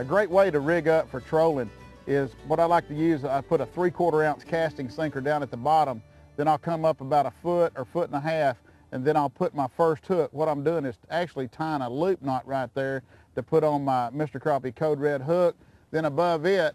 A great way to rig up for trolling is what I like to use. I put a 3/4 ounce casting sinker down at the bottom, then I'll come up about a foot or foot and a half, and then I'll put my first hook. What I'm doing is actually tying a loop knot right there to put on my Mr. Crappie Code Red hook. Then above it,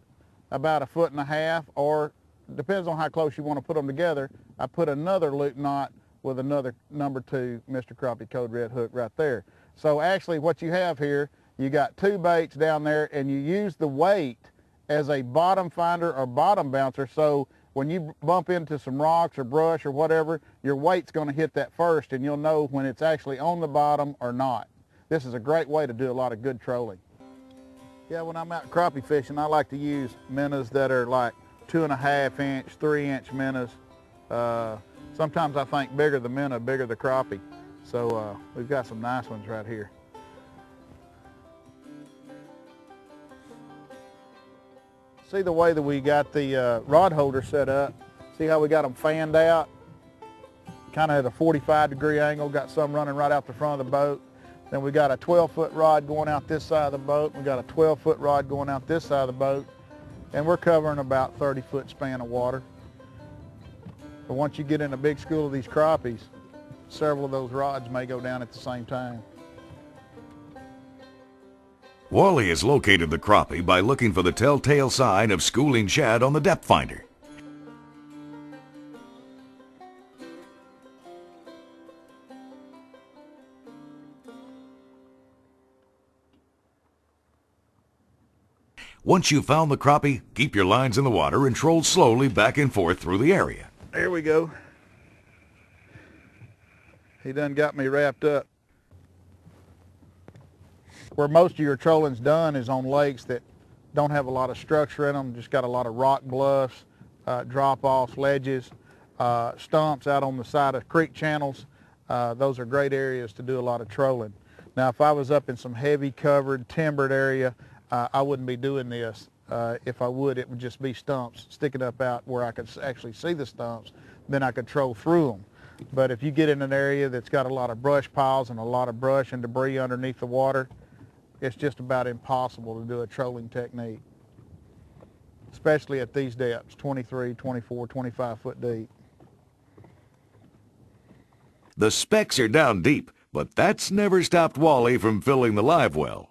about a foot and a half, or depends on how close you want to put them together, I put another loop knot with another number 2 Mr. Crappie Code Red hook right there. So actually what you have here, you got 2 baits down there, and you use the weight as a bottom finder or bottom bouncer. So when you bump into some rocks or brush or whatever, your weight's going to hit that first, and you'll know when it's actually on the bottom or not. This is a great way to do a lot of good trolling. Yeah, when I'm out crappie fishing, I like to use minnows that are like 2.5 inch, 3 inch minnows. Sometimes I think bigger the minnow, bigger the crappie. So we've got some nice ones right here. See the way that we got the rod holder set up? See how we got them fanned out? Kind of at a 45-degree angle, got some running right out the front of the boat. Then we got a 12-foot rod going out this side of the boat. We got a 12-foot rod going out this side of the boat. And we're covering about 30-foot span of water. But once you get in a big school of these crappies, several of those rods may go down at the same time. Wally has located the crappie by looking for the telltale sign of schooling shad on the depth finder. Once you've found the crappie, keep your lines in the water and troll slowly back and forth through the area. There we go. He done got me wrapped up. Where most of your trolling's done is on lakes that don't have a lot of structure in them, just got a lot of rock bluffs, drop-offs, ledges, stumps out on the side of creek channels. Those are great areas to do a lot of trolling. Now, if I was up in some heavy covered, timbered area, I wouldn't be doing this. If I would, it would just be stumps sticking up out where I could actually see the stumps. Then I could troll through them. But if you get in an area that's got a lot of brush piles and a lot of brush and debris underneath the water, it's just about impossible to do a trolling technique, especially at these depths, 23, 24, 25 foot deep. The specks are down deep, but that's never stopped Wally from filling the live well.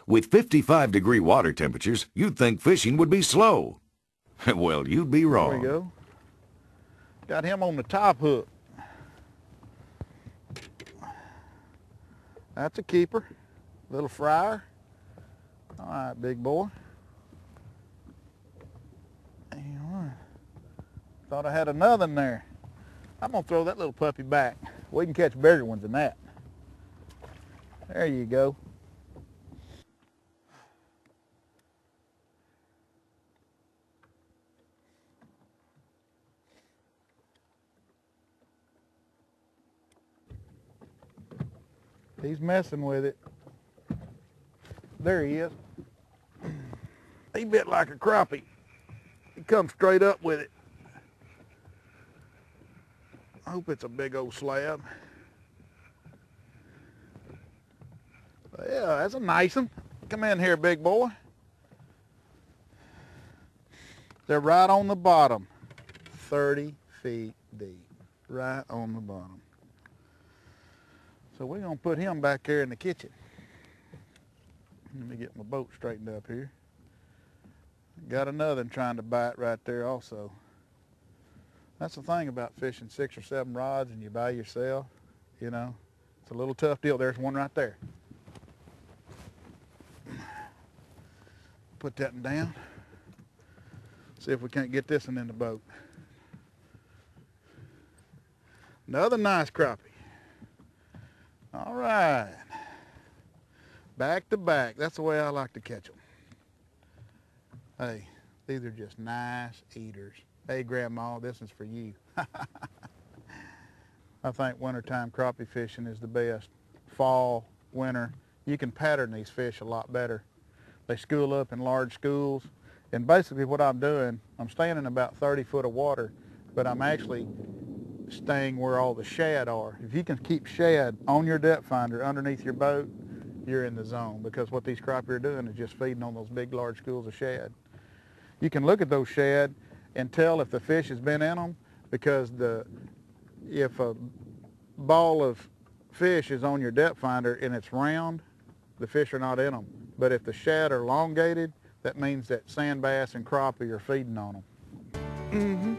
With 55-degree water temperatures, you'd think fishing would be slow. Well, you'd be wrong. There we go. Got him on the top hook. That's a keeper. Little fryer. All right, big boy. Thought I had another in there. I'm gonna throw that little puppy back. We can catch bigger ones than that. There you go. He's messing with it. There he is. He bit like a crappie. He comes straight up with it. I hope it's a big old slab. But yeah, that's a nice one. Come in here, big boy. They're right on the bottom. 30 feet deep. Right on the bottom. So we're going to put him back there in the kitchen. Let me get my boat straightened up here. Got another one trying to bite right there also. That's the thing about fishing 6 or 7 rods and you're by yourself, you know. It's a little tough deal. There's one right there. Put that one down. See if we can't get this one in the boat. Another nice crappie. All right. Back to back. That's the way I like to catch them. Hey, these are just nice eaters. Hey, Grandma, this is for you. I think wintertime crappie fishing is the best. Fall, winter, you can pattern these fish a lot better. They school up in large schools. And basically what I'm doing, I'm staying in about 30 foot of water, but I'm actually staying where all the shad are. If you can keep shad on your depth finder underneath your boat, you're in the zone, because what these crappie are doing is just feeding on those big, large schools of shad. You can look at those shad and tell if the fish has been in them, because if a ball of fish is on your depth finder and it's round, the fish are not in them. But if the shad are elongated, that means that sand bass and crappie are feeding on them. Mm-hmm.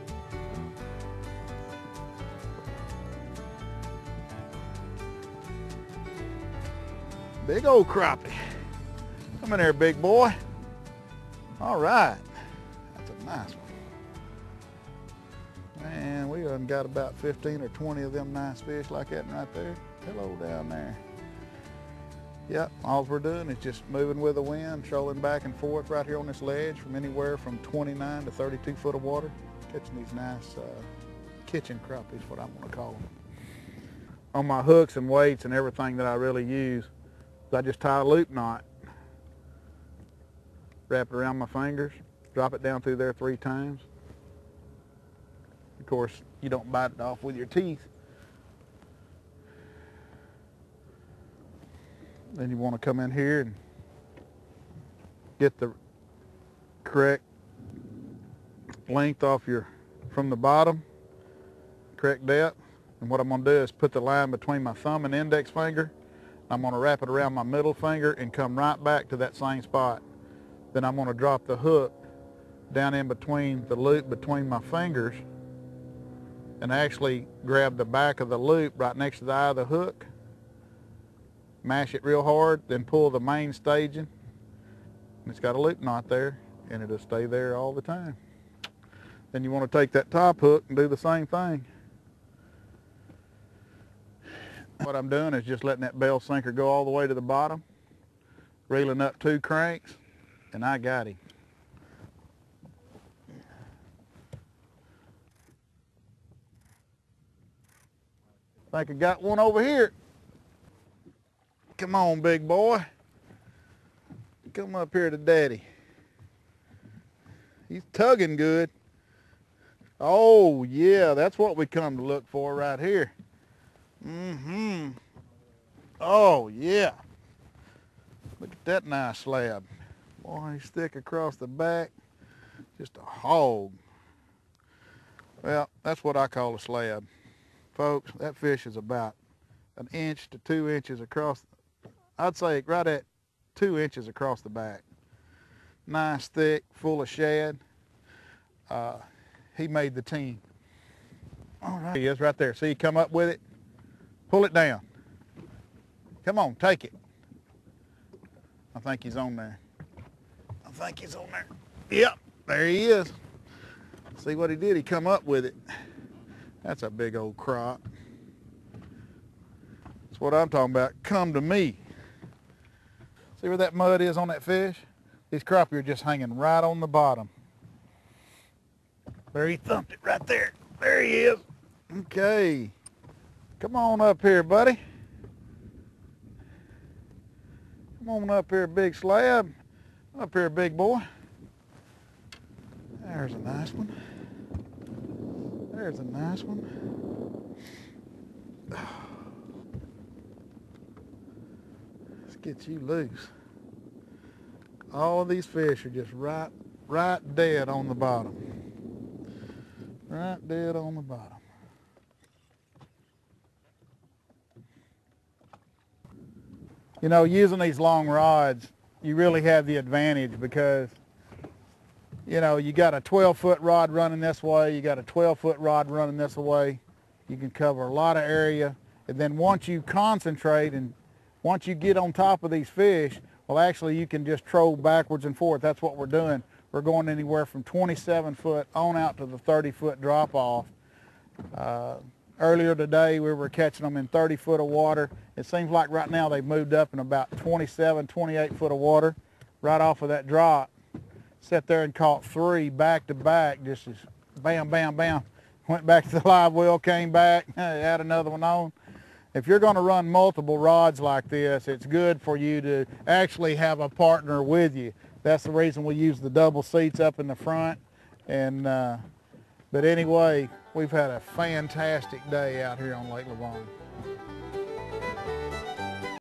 Big old crappie. Come in there, big boy. All right. That's a nice one. Man, we done got about 15 or 20 of them nice fish like that right there. Hello down there. Yep, all we're doing is just moving with the wind, trolling back and forth right here on this ledge from anywhere from 29 to 32 foot of water. Catching these nice kitchen crappie is what I'm gonna call them. On my hooks and weights and everything that I really use, I just tie a loop knot, wrap it around my fingers, drop it down through there 3 times. Of course, you don't bite it off with your teeth. Then you want to come in here and get the correct length off from the bottom, correct depth. And what I'm going to do is put the line between my thumb and index finger. I'm going to wrap it around my middle finger and come right back to that same spot. Then I'm going to drop the hook down in between the loop between my fingers and actually grab the back of the loop right next to the eye of the hook, mash it real hard, then pull the main staging. And it's got a loop knot there, and it'll stay there all the time. Then you want to take that top hook and do the same thing. What I'm doing is just letting that bell sinker go all the way to the bottom, reeling up 2 cranks, and I got him. I think I got one over here. Come on, big boy. Come up here to daddy. He's tugging good. Oh yeah, that's what we come to look for right here. Mm-hmm. Oh yeah. Look at that nice slab. Boy, he's thick across the back. Just a hog. Well, that's what I call a slab. Folks, that fish is about 1 inch to 2 inches across. I'd say right at 2 inches across the back. Nice, thick, full of shad. He made the team. All right. He is right there. See, come up with it. Pull it down. Come on, take it. I think he's on there. I think he's on there. Yep, there he is. See what he did? He come up with it. That's a big old crop. That's what I'm talking about. Come to me. See where that mud is on that fish? These crappie are just hanging right on the bottom. There, he thumped it right there. There he is. Okay. Come on up here, buddy. Come on up here, big slab. Up here, big boy. There's a nice one. There's a nice one. Let's get you loose. All of these fish are just right dead on the bottom. Right dead on the bottom. You know, using these long rods, you really have the advantage because, you know, you got a 12-foot rod running this way, you got a 12-foot rod running this way. You can cover a lot of area. And then once you concentrate and once you get on top of these fish, well, actually you can just troll backwards and forth. That's what we're doing. We're going anywhere from 27 foot on out to the 30-foot drop off. Earlier today, we were catching them in 30 foot of water. It seems like right now they've moved up in about 27, 28 foot of water right off of that drop. Sat there and caught 3 back to back, just as bam, bam, bam. Went back to the live well, came back, had another one on. If you're going to run multiple rods like this, it's good for you to actually have a partner with you. That's the reason we use the double seats up in the front. And but anyway, we've had a fantastic day out here on Lake Lavon.